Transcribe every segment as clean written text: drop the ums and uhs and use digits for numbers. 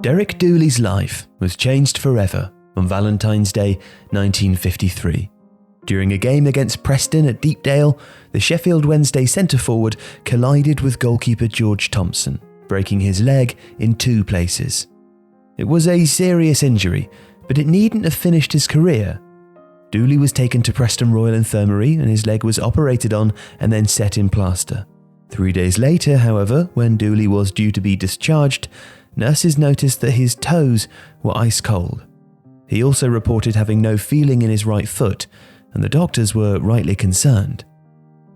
Derek Dooley's life was changed forever on Valentine's Day 1953. During a game against Preston at Deepdale, the Sheffield Wednesday centre-forward collided with goalkeeper George Thompson, breaking his leg in 2 places. It was a serious injury, but it needn't have finished his career. Dooley was taken to Preston Royal Infirmary and his leg was operated on and then set in plaster. 3 days later, however, when Dooley was due to be discharged, nurses noticed that his toes were ice cold. He also reported having no feeling in his right foot, and the doctors were rightly concerned.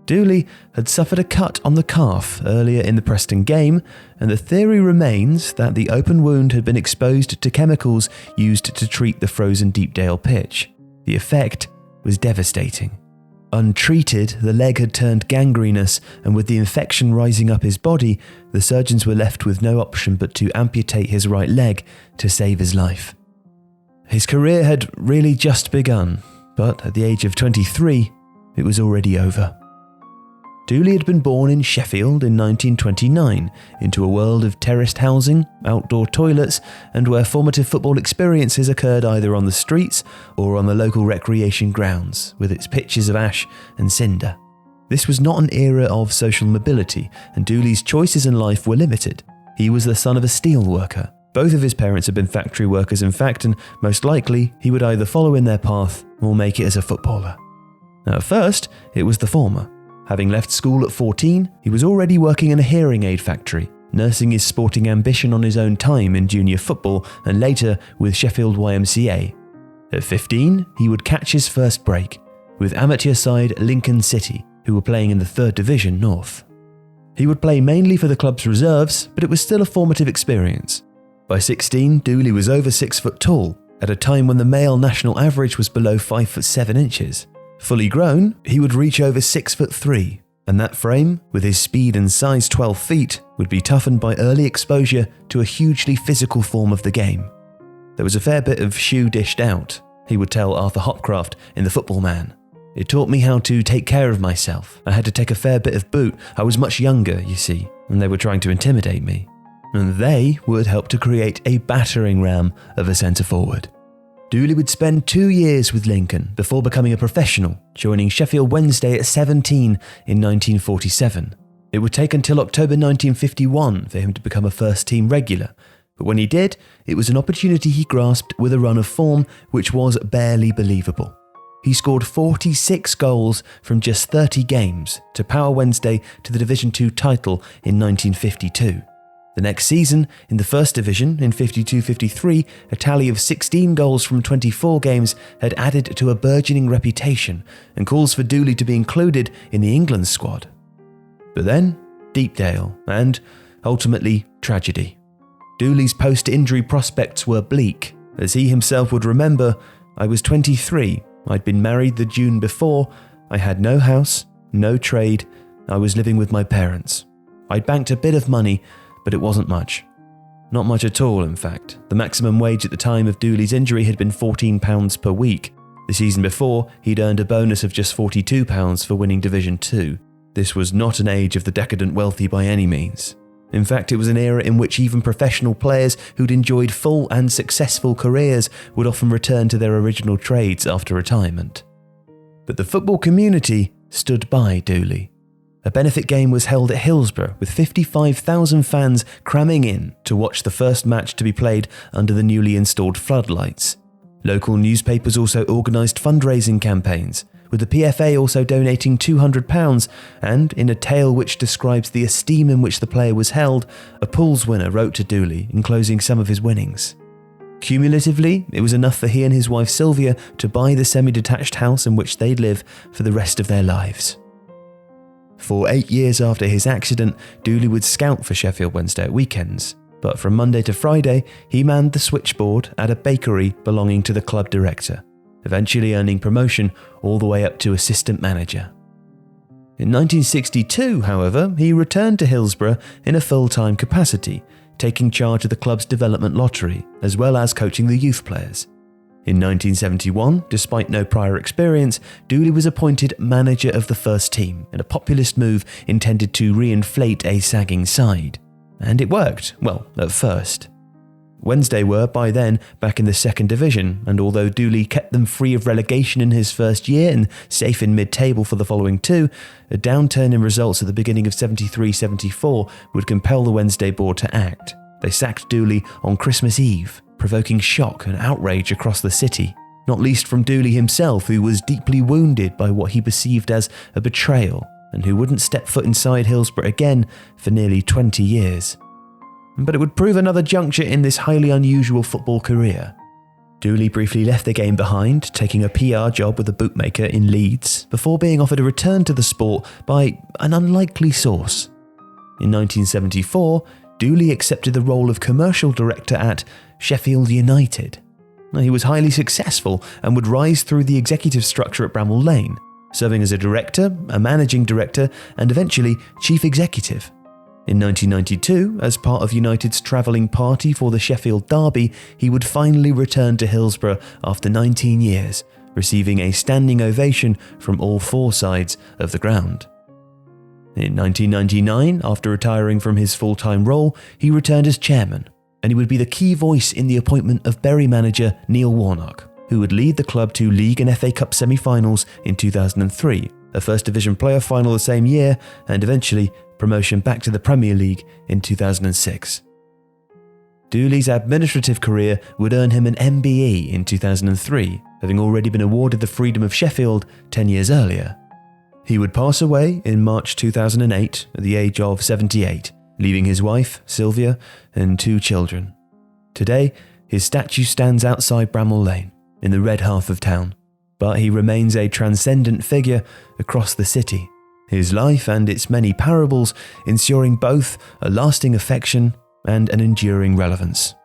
Dooley had suffered a cut on the calf earlier in the Preston game, and the theory remains that the open wound had been exposed to chemicals used to treat the frozen Deepdale pitch. The effect was devastating. Untreated, the leg had turned gangrenous, and with the infection rising up his body, the surgeons were left with no option but to amputate his right leg to save his life. His career had really just begun, but at the age of 23, it was already over. Dooley had been born in Sheffield in 1929 into a world of terraced housing, outdoor toilets, and where formative football experiences occurred either on the streets or on the local recreation grounds, with its pitches of ash and cinder. This was not an era of social mobility, and Dooley's choices in life were limited. He was the son of a steel worker. Both of his parents had been factory workers in fact, and most likely he would either follow in their path or make it as a footballer. Now, at first, it was the former. Having left school at 14, he was already working in a hearing aid factory, nursing his sporting ambition on his own time in junior football and later with Sheffield YMCA. At 15, he would catch his first break with amateur side Lincoln City, who were playing in the 3rd Division North. He would play mainly for the club's reserves, but it was still a formative experience. By 16, Dooley was over 6 foot tall, at a time when the male national average was below 5 foot 7 inches. Fully grown, he would reach over 6'3", and that frame, with his speed and size 12 feet, would be toughened by early exposure to a hugely physical form of the game. There was a fair bit of shoe dished out, he would tell Arthur Hopcroft in The Football Man. It taught me how to take care of myself. I had to take a fair bit of boot. I was much younger, you see, and they were trying to intimidate me. And they would help to create a battering ram of a centre-forward. Dooley would spend 2 years with Lincoln before becoming a professional, joining Sheffield Wednesday at 17 in 1947. It would take until October 1951 for him to become a first-team regular, but when he did, it was an opportunity he grasped with a run of form which was barely believable. He scored 46 goals from just 30 games to power Wednesday to the Division 2 title in 1952. The next season, in the First Division, in 52-53, a tally of 16 goals from 24 games had added to a burgeoning reputation and calls for Dooley to be included in the England squad. But then, Deepdale, and, ultimately, tragedy. Dooley's post-injury prospects were bleak. As he himself would remember, I was 23, I'd been married the June before, I had no house, no trade, I was living with my parents. I'd banked a bit of money, but it wasn't much. Not much at all, in fact. The maximum wage at the time of Dooley's injury had been £14 per week. The season before, he'd earned a bonus of just £42 for winning Division 2. This was not an age of the decadent wealthy by any means. In fact, it was an era in which even professional players who'd enjoyed full and successful careers would often return to their original trades after retirement. But the football community stood by Dooley. A benefit game was held at Hillsborough with 55,000 fans cramming in to watch the first match to be played under the newly installed floodlights. Local newspapers also organised fundraising campaigns, with the PFA also donating £200, and in a tale which describes the esteem in which the player was held, a pools winner wrote to Dooley enclosing some of his winnings. Cumulatively, it was enough for he and his wife Sylvia to buy the semi-detached house in which they'd live for the rest of their lives. For 8 years after his accident, Dooley would scout for Sheffield Wednesday at weekends, but from Monday to Friday, he manned the switchboard at a bakery belonging to the club director, eventually earning promotion all the way up to assistant manager. In 1962, however, he returned to Hillsborough in a full-time capacity, taking charge of the club's development lottery, as well as coaching the youth players. In 1971, despite no prior experience, Dooley was appointed manager of the first team in a populist move intended to reinflate a sagging side. And it worked, well, at first. Wednesday were, by then, back in the second division, and although Dooley kept them free of relegation in his first year and safe in mid-table for the following two, a downturn in results at the beginning of 73-74 would compel the Wednesday board to act. They sacked Dooley on Christmas Eve, provoking shock and outrage across the city, not least from Dooley himself, who was deeply wounded by what he perceived as a betrayal, and who wouldn't step foot inside Hillsborough again for nearly 20 years. But it would prove another juncture in this highly unusual football career. Dooley briefly left the game behind, taking a PR job with a bookmaker in Leeds, before being offered a return to the sport by an unlikely source. In 1974, Dooley accepted the role of commercial director at Sheffield United. He was highly successful and would rise through the executive structure at Bramall Lane, serving as a director, a managing director, and eventually chief executive. In 1992, as part of United's travelling party for the Sheffield Derby, he would finally return to Hillsborough after 19 years, receiving a standing ovation from all four sides of the ground. In 1999, after retiring from his full-time role, he returned as chairman, and he would be the key voice in the appointment of Bury manager Neil Warnock, who would lead the club to League and FA Cup semi-finals in 2003, a First Division playoff final the same year, and eventually promotion back to the Premier League in 2006. Dooley's administrative career would earn him an MBE in 2003, having already been awarded the Freedom of Sheffield 10 years earlier. He would pass away in March 2008 at the age of 78, leaving his wife, Sylvia, and 2 children. Today, his statue stands outside Bramall Lane, in the red half of town, but he remains a transcendent figure across the city, his life and its many parables ensuring both a lasting affection and an enduring relevance.